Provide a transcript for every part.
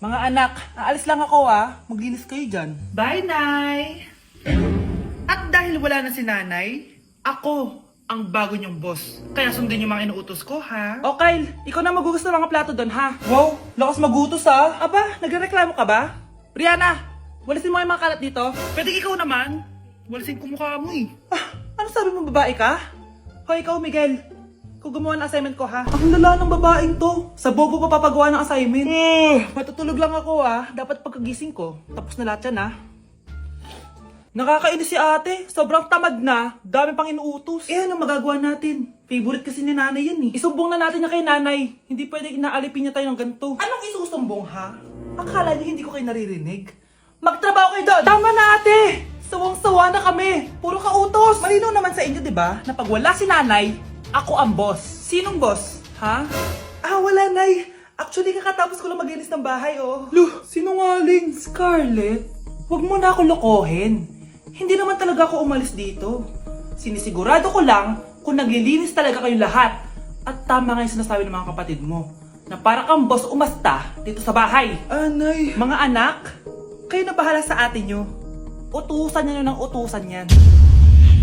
Mga anak, aalis lang ako Maglinis kayo dyan. Bye, Nay! At dahil wala na si Nanay, ako ang bago niyong boss. Kaya sundin yung mga inuutos ko, ha? O Kyle, ikaw na magugas ng mga plato doon ha. Wow, lakas magutos Aba, nagrereklamo ka ba? Brianna, walisin mo yung mga kalat dito. Pwede ikaw naman. Walisin ko mukha mo eh. Ano sabi mo, babae ka? Hoy, ikaw Miguel. Ikaw gumawa ng assignment ko ha. Ang lala ng babaeng to. Sa bobo pa papagawa ng assignment. Matutulog lang ako Dapat pagkagising ko, tapos na lahat yan Nakakainis si ate. Sobrang tamad na. Dami pang inuutos. Ano magagawa natin? Favorite kasi ni nanay yan Isumbong na natin niya kay nanay. Hindi pwede inaalipin niya tayo ng ganito. Anong isusumbong ha? Akala niyo hindi ko kayo naririnig? Magtrabaho kayo doon! Tama na ate! Sawang-sawa na kami. Puro kautos. Malinaw naman sa inyo, di ba? Na pag wala si nanay, ako ang boss. Sinong boss? Ha? Wala nay. Actually, kakatapos ko lang maglinis ng bahay, Luh, sinungaling. Scarlett, wag mo na ako lokohin. Hindi naman talaga ako umalis dito. Sinisigurado ko lang kung naglilinis talaga kayo lahat. At tama nga yung sinasabi ng mga kapatid mo. Na para kang boss umasta dito sa bahay. Anay. Mga anak, kayo na bahala sa ate nyo. Utusan nyo ng utusan yan.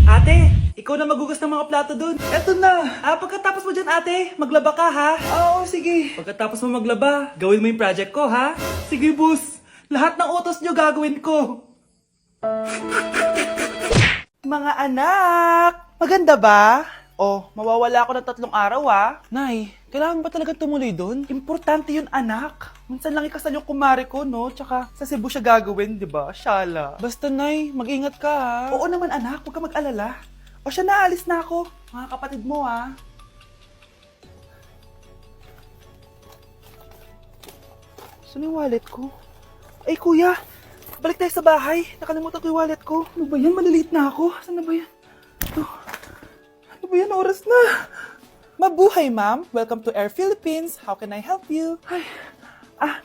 Ate, ikaw na magugas ng mga plato dun. Eto na. Pagkatapos mo dyan ate, maglaba ka ha? Oo, sige. Pagkatapos mo maglaba, gawin mo yung project ko ha? Sige boss. Lahat ng utos nyo gagawin ko. Mga anak, maganda ba? Mawawala ako ng 3 araw Nay, kailangan ba talaga tumuloy doon? Importante yun anak. Minsan lang ikasal yung kumare ko, no? Tsaka sa Cebu siya gagawin, di ba? Shala. Basta Nay, mag-ingat ka Oo naman anak, huwag ka mag-alala. Siya na, alis na ako. Mga kapatid mo Saan yung wallet ko? Ay kuya, balik tayo sa bahay. Nakalimutan ko yung wallet ko. Ano ba yan? Maliliit na ako. Saan na ba yan? Ito. Ano ba yan? Oras na. Mabuhay, ma'am. Welcome to Air Philippines. How can I help you? Ay.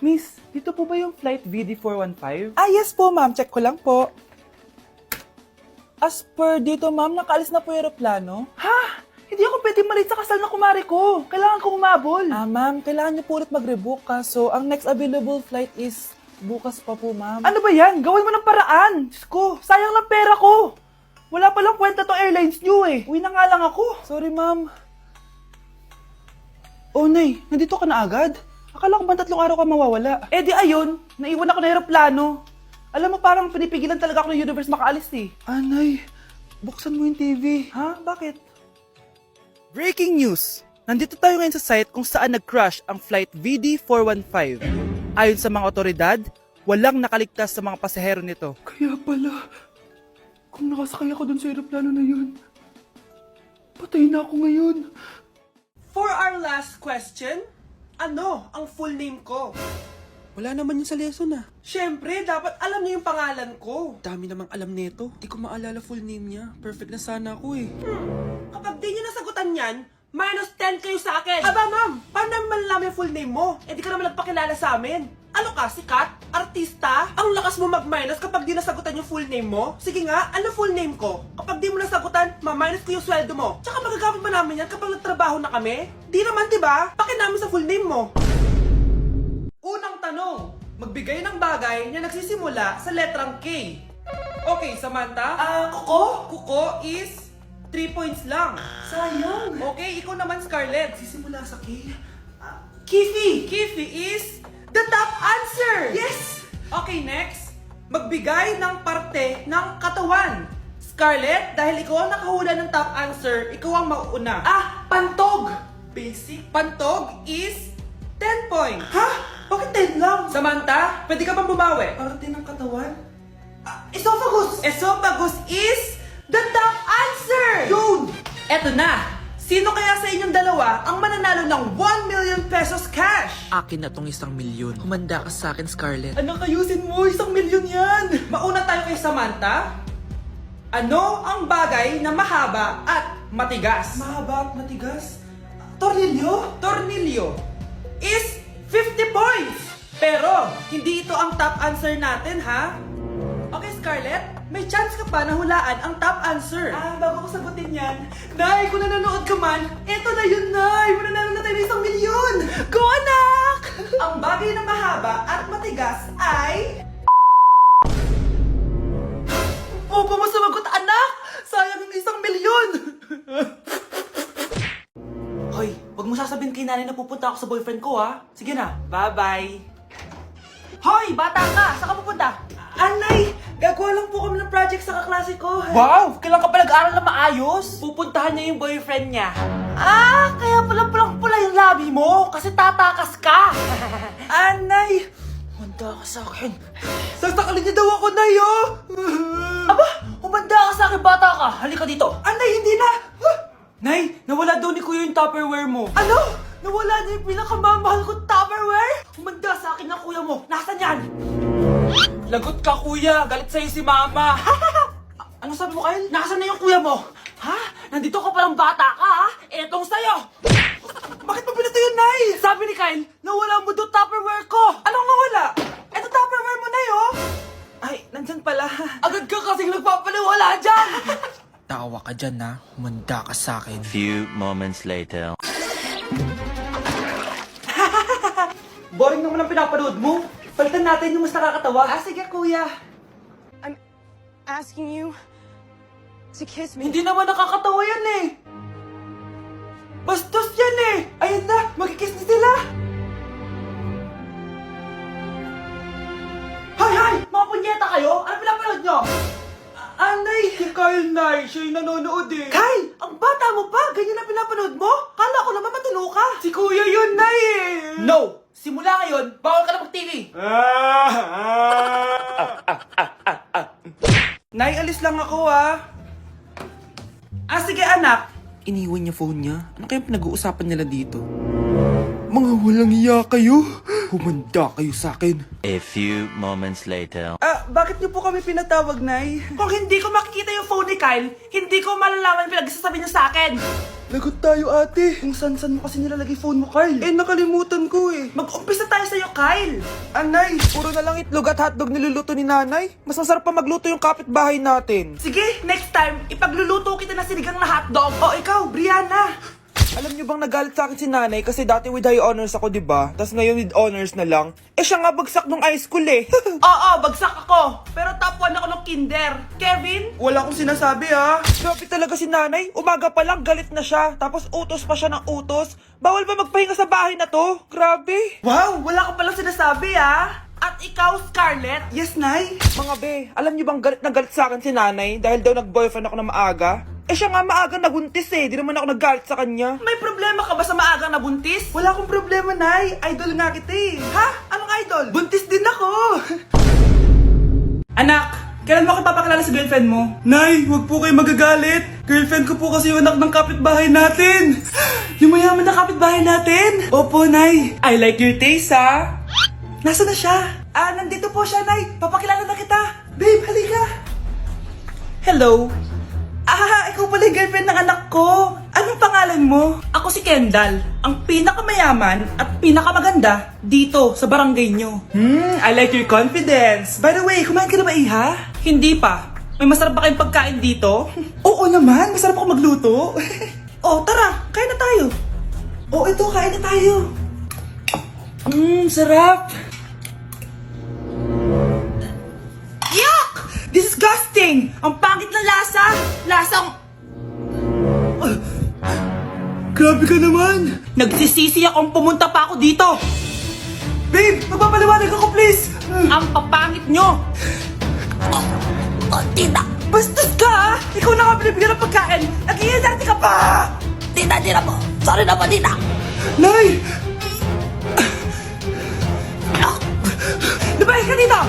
Miss, dito po ba yung flight VD415? Yes po, ma'am. Check ko lang po. As per dito, ma'am, nakaalis na po yung aeroplano. Hindi ako pwede malit sa kasal na kumare ko. Kailangan ko umabol. Ma'am, kailangan niyo po ulit mag-rebook So, ang next available flight is bukas pa po, ma'am. Ano ba yan? Gawin mo ng paraan. Diyos ko, sayang lang pera ko. Wala palang kwenta to airlines niyo Uwi na nga lang ako. Sorry, ma'am. Nay, nandito ka na agad? Akala ko ba 3 araw ka mawawala? Di ayun, naiwan ako ng aeroplano. Alam mo, parang pinipigilan talaga ako ng universe makaalis Nay, buksan mo yung TV. Bakit? Breaking news! Nandito tayo ngayon sa site kung saan nag-crash ang flight VD415. Ayon sa mga otoridad, walang nakaligtas sa mga pasahero nito. Kaya pala, kung nakasakay ako dun sa aeroplano na yun, patay na ako ngayon. For our last question, ano ang full name ko? Wala naman yun sa lesson Siyempre, dapat alam niyo yung pangalan ko. Dami namang alam nito. Di ko maalala full name niya. Perfect na sana ako Kapag di niyo nasagutan yan, -10 kayo sa akin. Aba ma'am, paano namin malalaman yung full name mo? Di ka naman nagpakilala sa amin. Ano ka, sikat? Artista? Ang lakas mo mag-minus kapag di nasagutan yung full name mo? Sige nga, ano full name ko? Kapag di mo nasagutan, ma-minus ko yung sweldo mo. Tsaka magagamit ba namin yan kapag nagtrabaho na kami? Di naman, diba? Pakinamin sa full name mo. Unang tanong, magbigay ng bagay na nagsisimula sa letrang K. Okay, Samantha? Kuko? Kuko is 3 points lang. Sayang. Okay, ikaw naman, Scarlett. Sisimula sa K. Kifi. Kifi is the top answer. Yes. Okay, next. Magbigay ng parte ng katawan. Scarlett, dahil ikaw ang nakahula ng top answer, ikaw ang mauuna. Pantog. Basic. Pantog is 10 points. Bakit 10 lang? Samantha, pwede ka bang bumawi? Parte ng katawan? Esophagus! Esophagus is the top answer! Yun! Eto na! Sino kaya sa inyong dalawa ang mananalo ng 1 million pesos cash? Akin na tong 1,000,000. Humanda ka sa akin, Scarlett. Anak, ayusin mo! 1,000,000 yan! Mauna tayo kay Samantha. Ano ang bagay na mahaba at matigas? Mahaba at matigas? Tornilyo? Tornilyo is 50 points! Pero, hindi ito ang top answer natin, ha? Okay, Scarlett, may chance ka pa na hulaan ang top answer. Bago ko sagutin yan, Nay, kung nanonood ka man, eto na yun, Nay! Mananalo na tayo ng 1,000,000! Go, anak! Ang bagay na mahaba at matigas ay... Opo mo sumagot, anak! Sayang yung 1,000,000! Hoy, wag mo sasabihin kay nanay na pupunta ako sa boyfriend ko, ha? Sige na, bye-bye. Hoy, bata ka! Saan ka pupunta? Anay! Gagawa lang po kami ng project sa kaklase ko. Wow! Kailan ka pa nag-aral na maayos? Pupuntahan niya yung boyfriend niya. Ah! Kaya pulang-pula yung labi mo kasi tatakas ka! Anay! Humanda ka sa akin. Sasakalin niya daw ako, Nay, oh! Aba! Humanda ka sa akin, bata ka! Halika dito! Anay, hindi na! Nay, nawala daw ni Kuya yung Tupperware mo. Ano? Nawala niya yung pinakamamahal kong Tupperware? Humanda sa akin ang kuya mo. Nasaan yan? Lagot ka, kuya. Galit sa'yo si mama. Ano sabi mo, Kyle? Nasaan na yung kuya mo? Ha? Nandito ka palang bata ka, ha? Etong sa'yo. Bakit mo pinato yun, Nay? Sabi ni Kyle, nawala mo doon Tupperware ko. Anong nawala? Eto Tupperware mo, Nay, oh. Ay, nandyan pala. Agad ka kasing nagpapaliwala dyan. Tawa ka dyan, ha? Humanda ka sa akin. Few moments later. Boring naman ang pinapanood mo. Palitan natin yung mas nakakatawa. Ah, sige, kuya. I'm asking you to kiss me. Hindi naman nakakatawa yan eh. Bastos yan eh. Ayun na, magkikiss na sila. Hay! Mga punyeta kayo? Ano pinapanood nyo? Anay! Si Kyle, Nay. Siya yung nanonood eh. Kyle! Ang bata mo pa! Ganyan na pinapanood mo? Kala ko naman matino ka. Si Kuya yun, Nay eh. No! Simula ngayon, bawal ka na mag-TV. Nay, alis lang ako ah. Ah, sige anak. Iniwan niya phone niya. Ano kayang pinag-uusapan nila dito? Mga walang iya kayo. Humanda kayo sa akin. A few moments later. Ah, bakit niyo po kami pinatawag, Nay? Kung hindi ko makikita yung phone ni Kyle, hindi ko malalaman pinagsasabi niya sa akin. Lagot tayo, ate. Kung san-san mo kasi nilalagay phone mo, Carl. Eh, nakalimutan ko eh. Mag-umpisa tayo sa'yo, Kyle. Anay, puro na lang itlog at hotdog niluluto ni nanay. Mas masarap pa magluto yung kapitbahay natin. Sige, next time, ipagluluto kita na sinigang na hotdog. O ikaw, Brianna. Alam niyo bang nagalit sa akin si nanay kasi dati with high honors ako, di ba? Tapos ngayon with honors na lang. Eh siya nga bagsak nung high school eh. Oo, bagsak ako. Pero top 1 ako ng kinder. Kevin? Wala akong sinasabi ha. Grabe talaga si nanay. Umaga pa lang galit na siya. Tapos utos pa siya ng utos. Bawal ba magpahinga sa bahay na to? Grabe. Wow, wala ka palang sinasabi ah. At ikaw, Scarlett? Yes, Nay. Mga be, alam niyo bang galit na galit sa akin si nanay dahil daw nag-boyfriend ako na maaga? Eh siya nga maaga nabuntis eh, di naman ako naggalit sa kanya. May problema ka ba sa maagang nabuntis? Wala akong problema, Nay. Idol nga kita eh. Ha? Anong idol? Buntis din ako. Anak, kailan mo ako papakilala sa girlfriend mo? Nay, wag po kayo magagalit. Girlfriend ko po kasi yung anak ng kapitbahay natin. Yung mayaman na kapitbahay natin. Opo, Nay. I like your taste, ha? Nasaan na siya? Ah, nandito po siya, Nay. Papakilala na kita. Babe, halika. Hello. Ah, ikaw pala yung girlfriend ng anak ko. Anong pangalan mo? Ako si Kendall, ang pinakamayaman at pinakamaganda dito sa barangay nyo. I like your confidence. By the way, kumain ka na ba, Iha? Hindi pa. May masarap ba kayong pagkain dito? Oo naman, masarap ako magluto. Oh, tara, kain na tayo. Oo, ito, kain na tayo. Sarap. Yuck! Disgusting! Ang pangit na lasa! Lasang... Grabe ka naman. Nagsisisi akong pumunta pa ako dito! Babe, magpapaliwanag ako, please. Ang papangit nyo! Tita! Bastos ka ha! Ikaw na nga binibigyan ng pagkain! Nag-iinarte ka pa! Tita, po! Sorry na po, tita! Nay! Lumayas ka dito!